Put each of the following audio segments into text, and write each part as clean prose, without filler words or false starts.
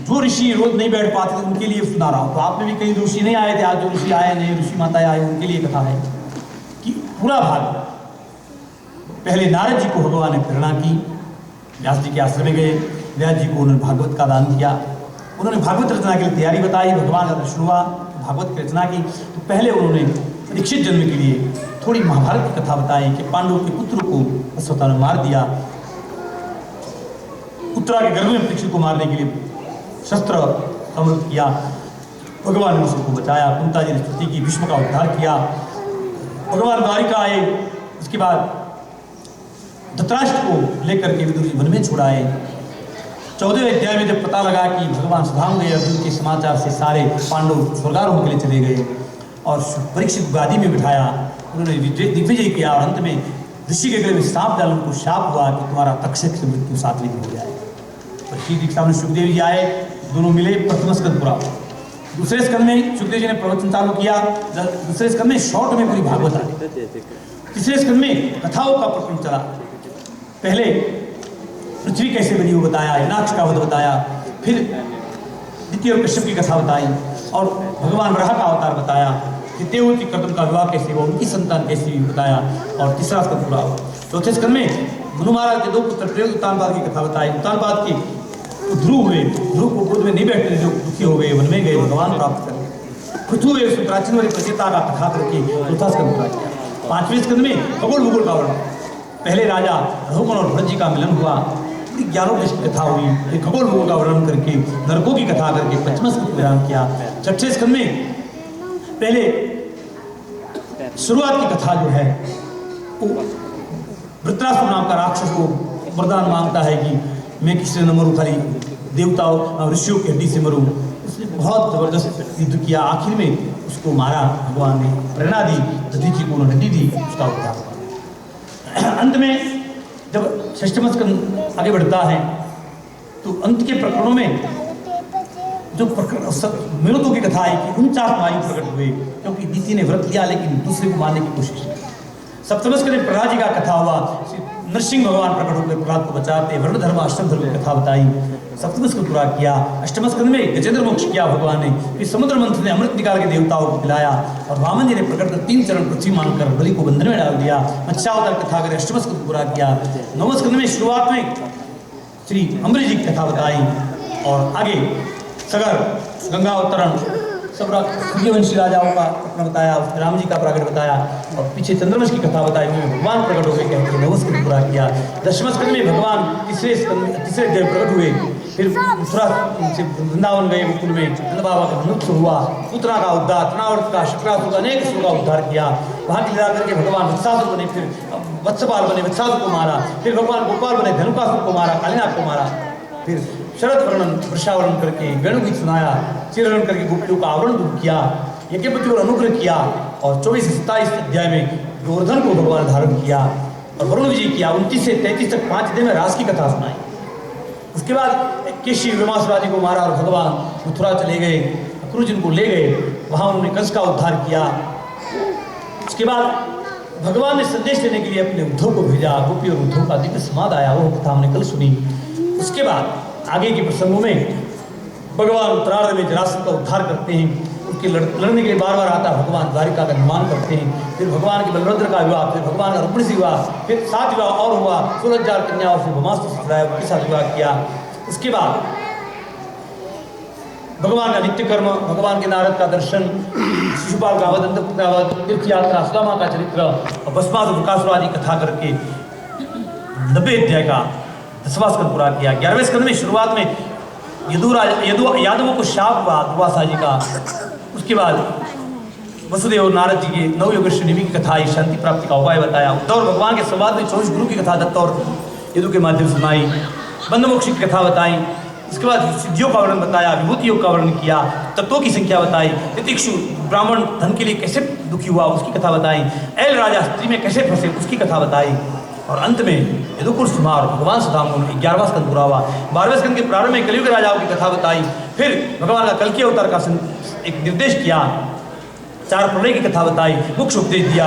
जो ऋषि रोज नहीं बैठ पाते थे उनके लिए सुना रहा हूँ। तो आप में भी कई ऋषि नहीं आए थे, आज जो ऋषि आए नहीं, ऋषि माताएं आए, उनके लिए कथा है कि पूरा भाग पहले नारद जी को भगवान ने प्रेरणा की, व्यास जी के आश्रम में गए, व्यास जी को उन्होंने भागवत का दान किया, उन्होंने भागवत रचना के लिए तैयारी बताई, भगवान का दर्शन हुआ, भागवत की रचना की। तो पहले उन्होंने परीक्षित जन्म के लिए थोड़ी महाभारत की कथा बताई कि पांडवों के पुत्र को अश्वत्थामा ने मार दिया, उत्तरा के गर्भ में परीक्षित को मारने के लिए शस्त्र समर्पित किया, भगवान ने उसको बचाया, कुंता जी ने स्तुति की, भीष्म का उद्धार किया, भगवान द्वारिका आए, उसके बाद धृतराष्ट्र को लेकर के विदुर जी वन में छुड़ाए। 14वें अध्याय में जब पता लगा कि भगवान सुधाम गए, अर्जुन के समाचार से सारे पांडव स्वर्गारोहण के लिए चले गए और परीक्षित गादी में बिठाया, उन्होंने दिग्विजय किया और अंत में ऋषि के गले में सांप डाल उनको शाप हुआ कि तुम्हारा तक्षक से मृत्यु 7वें दिन हो जाए। ऋषि के सामने सुखदेव जी आए, दोनों मिले, प्रथम स्कंद पूरा, दूसरे स्कंद में सुखदेव जी ने प्रवचन चालू किया, दूसरे स्कंद में शॉर्ट में पूरी भागवत आ गई, तीसरे स्कंद में कथाओं का प्रकरण चला। पहले पृथ्वी कैसे बनी वो बताया, हिरण्याक्ष का वध बताया, फिर द्वितीय और कश्यप की कथा बताई और भगवान वराह का अवतार बताया, फिर देवहूति कर्दम का विवाह कैसे हुआ, उनकी संतान कैसी हुई बताया और तीसरा स्कंद पूरा हुआ। चौथे स्कंद में मनु महाराज के 2 पुत्र प्रेम उत्तानपाद की कथा बताई, उत्तानपाद के ध्रुव हुए, ध्रुव को गोद में नहीं बैठते जो दुखी हो गए, वन में गए भगवान प्राप्त करके, पृथु हुए प्राचीन वाली प्रचेता का कथा करके चौथा स्कंद पूरा किया। 5वें स्कंद में खगोल भूगोल का वर्णन, पहले राजा रघुकुल और भरत जी का मिलन हुआ, 11 की कथा हुई, फिर खगोल भूगोल का वर्णन करके नरकों की कथा करके 5वां स्कंद विराम किया। 6ठे स्कंद में पहले शुरुआत की कथा जो है वो वृत्रासुर नाम का राक्षस को वरदान मांगता है कि मैं किसी न मरूं, खाली देवताओं ऋषियों की हड्डी से मरूं। उसने बहुत जबरदस्त युद्ध किया, आखिर में उसको मारा, भगवान ने प्रेरणा दी, दधीचि को उन्होंने हड्डी दी, उसका उद्धार हुआ। अंत में जब 6वां स्कंद आगे बढ़ता है तो अंत के प्रकरणों में जो प्रकरण मिनतों की कथा है कि 49 मायु प्रकट हुए, क्योंकि दीति ने व्रत लिया लेकिन दूसरे को मारने की कोशिश की। 7वें स्कंद में प्रहलाद जी का कथा हुआ, नरसिंह भगवान प्रकट होकर प्रहलाद को बचाते, वर्ण धर्म अष्टम धर्म की कथा बताई, 7वां स्कंद पूरा किया। 8वें स्कंद में गजेंद्र मोक्ष किया भगवान ने, फिर समुद्र मंथन ने अमृत निकाल के देवताओं को पिलाया और वामन जी ने प्रकट कर 3 चरण पृथ्वी मांगकर बलि को बंधन में डाल दिया, मत्स्यावतार कथा कर 8वां स्कंद पूरा किया। 9वें स्कंद में शुरुआत में श्री अम्बरीश जी की कथा बताई और आगे सगर गंगा अवतरण सब सूर्यवंशी राजाओं का प्रकरण बताया, उसमें राम जी का प्रकट बताया और पीछे चंद्रवंश की कथा बताई, उनमें भगवान प्रकट हो गए, कहते 9वें स्कंद पूरा किया। 10वें स्कंद में भगवान तीसरे अध्याय प्रकट हुए, फिर मथुरा से वृंदावन गए, मुकुल में नंद बाबा का मनुष्य हुआ, पुत्रा का उद्धार, तृणावर्त का, शुक्रासुर का, अनेक असुरों का उद्धार किया, वहाँ की लीला करके भगवान वत्सासुर बने, फिर वत्सपाल बने, वत्सासुर को मारा, फिर भगवान गोपाल बने, धनुकासुर को मारा, कालीनाथ को मारा, फिर शरद वर्णन वृषावरण करके वेणु गीत सुनाया, चिरहरण करके गोपियों का आवरण दूर किया, यज्ञपति और अनुग्रह किया और 24 से 27 अध्याय में गोवर्धन को भगवान धारण किया और वरुण विजय किया। 29 से 33 तक 5 अध्याय में रास की कथा सुनाई। उसके बाद केशी विमासुर जी को मारा और भगवान मथुरा चले गए, अक्रूर को ले गए, वहाँ उन्होंने कंस का उद्धार किया। उसके बाद भगवान ने संदेश देने के लिए अपने उद्धव को भेजा, गोपी और उद्धव का दिव्य संवाद आया, वो कथा हमने कल सुनी। उसके बाद आगे के प्रसंगों में भगवान उत्तरार्ध में जरासंध का उद्धार करते हैं, उसके लड़ने के लिए बार बार आता, भगवान द्वारिका का निर्माण करते हैं, फिर भगवान के बलभद्र का विवाह, फिर भगवान का रुक्मिणी से विवाह, फिर 7 विवाह और हुआ, 16,000 कन्याओं से ब्रह्मास्त्र से छुड़ाया, उनके साथ विवाह किया। उसके बाद भगवान का नित्य कर्म, भगवान के नारद का दर्शन, शिशुपाल का वध, अंतपुत्र का वध, तीर्थ यात्रा, सुदामा का चरित्र और भस्मासुर बकासुर आदि कथा करके 90 अध्याय का 10वां स्कंद पूरा किया। 11वें स्कंद में शुरुआत में यादवों को शाप हुआ दुर्वासा जी का, उसके बाद वसुदेव और नारद जी के नवयुग निमि की कथा आई, शांति प्राप्ति का उपाय बताया। उद्धव भगवान के संवाद में 24 गुरु की कथा दत्त और यदु के माध्यम से सुनाई, बंध मोक्ष की कथा बताई। इसके बाद सिद्धियों का वर्णन बताया, विभूति योग का वर्णन किया, तत्वों की संख्या बताई, तितिक्षु ब्राह्मण धन के लिए कैसे दुखी हुआ उसकी कथा बताई, एल राजा स्त्री में कैसे फंसे उसकी कथा बताई और अंत में यदुकुल सुमार भगवान सुदाम को 11वां स्कंद पूरा हुआ। 12वें स्कंद के प्रारंभ में कलियुग राजाओं की कथा बताई, फिर भगवान का कल्कि अवतार का एक निर्देश किया 4 प्रलय की कथा बताई, मोक्ष उपदेश दिया,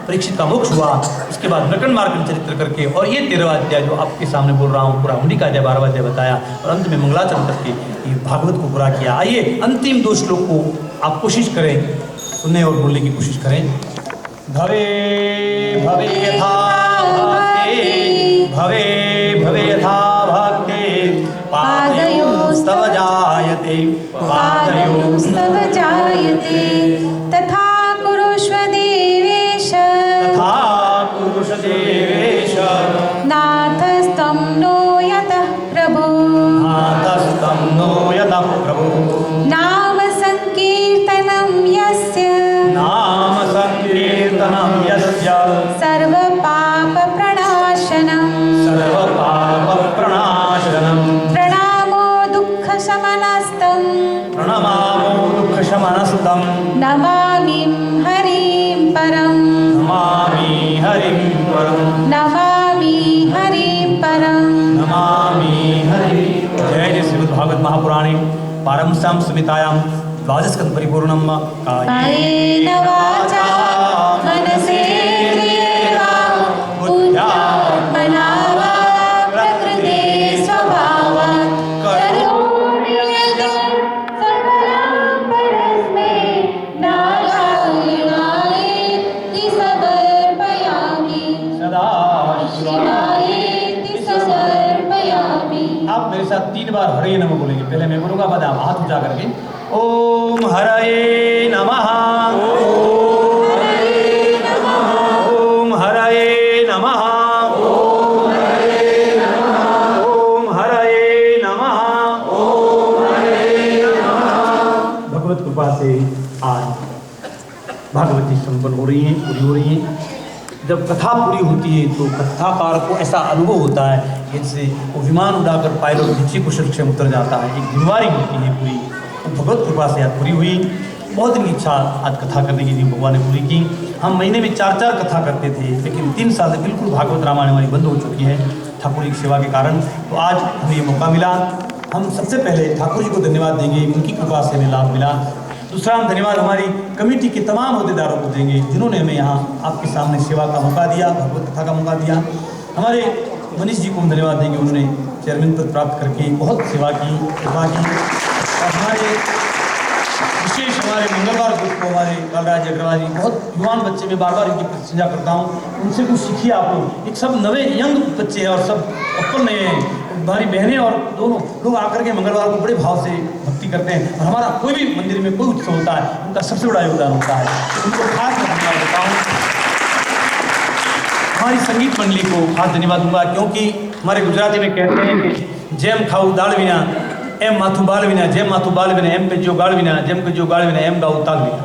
परीक्षित का मोक्ष हुआ, उसके बाद नरकन मार्कन चरित्र करके और ये 13वां अध्याय जो आपके सामने बोल रहा हूँ पूरा हुंडी का अध्याय 12वां अध्याय बताया और अंत में मंगलाचरण करके ये भागवत को पूरा किया। आइए अंतिम 2 श्लोक को आप कोशिश करें, सुनने और बोलने की कोशिश करें। भवे भवे यथा भक्ते, भवे भवे यथा भक्ते, पादयोस्तव जायते, पादयोस्तव जायते, तथा कुरुष्व देवेश, तथा कुरुष्व देवेश, नाथस्तं नो यतः प्रभो, नाथस्तं नो यतः प्रभो, नाम संकीर्तनं यस्य, नाम संकीर्तनं यस्य, सर्वपाप प्रणाशनं, सर्वपापप्रणाशनं, प्रणामो दुःखशमनस्तं, प्रणमामो दुःखशमनस्तं, नमामि हरिं परं, नमामि हरिं परं, नमामि हरिं परं। नमामि हरि। जय जय श्रीमद्भागवत महापुराणे पारमश्याम संहितायां द्वादशस्कन्ध परिपूर्णं कायेन वाचा मनसेन्द्रियैर्वा बुद्ध्यात्मना वा प्रकृते स्वभावात् करोमि यद्यत् सकलं परस्मै नारायणायेति समर्पयामि, सदा शिवायेति समर्पयामि। आप मेरे साथ 3 बार हरे नमः बोलेंगे। पहले मैं बोलूंगा, बाद आप हाथ उठा करके ओम हरये नमः, ओम हरये नमः, ओम हरये नमः, ओम हरये नमः, ओम हरये नमः, ओम हरये नमः। भगवत कृपा से आज भागवती संपन्न हो रही है, पूरी हो रही है। जब कथा पूरी होती है तो कथाकार को ऐसा अनुभव होता है जैसे वो विमान उड़ाकर पायलट नीचे कुशल क्षेम उतर जाता है, एक जिम्मेवारी होती है पूरी। तो भगवत कृपा से आज पूरी हुई। बहुत दिन की इच्छा आज कथा करने की थी, भगवान ने पूरी की। हम महीने में 4-4 कथा करते थे, लेकिन 3 साल से बिल्कुल भागवत रामायण हमारी बंद हो चुकी है ठाकुर जी की सेवा के कारण। तो आज हमें ये मौका मिला। हम सबसे पहले ठाकुर जी को धन्यवाद देंगे, उनकी कृपा से हमें लाभ मिला। दूसरा हम धन्यवाद हमारी कमेटी के तमाम अहदेदारों को देंगे जिन्होंने हमें यहाँ आपके सामने सेवा का मौका दिया, भगवत कथा का मौका दिया। हमारे मनीष जी को हम धन्यवाद देंगे, उन्होंने चेयरमैन पद प्राप्त करके बहुत सेवा की, कृपा की। और हमारे विशेष हमारे मंगलवार ग्रुप को हमारे कालराज अग्रवाल जी, बहुत युवान बच्चे, मैं बार बार इनकी प्रशंसा करता हूँ, उनसे कुछ सीखिए आप लोग। एक सब नए यंग बच्चे हैं और सब अप्पल नए हैं। हमारी बहनें और दोनों लोग आकर के मंगलवार को बड़े भाव से भक्ति करते हैं और हमारा कोई भी मंदिर में कोई उत्सव होता है उनका सबसे बड़ा योगदान होता है। उनको खास मैं धन्यवाद देता हूँ। हमारी संगीत मंडली को खास धन्यवाद दूंगा, क्योंकि हमारे गुजराती में कहते हैं कि जेम खाऊ दाल विना एम माथु बाल विना, जेम माथु बाल विना एम पे जो गाड़ विना, जेम के जो गाड़ विना एम गाऊ ताल विना।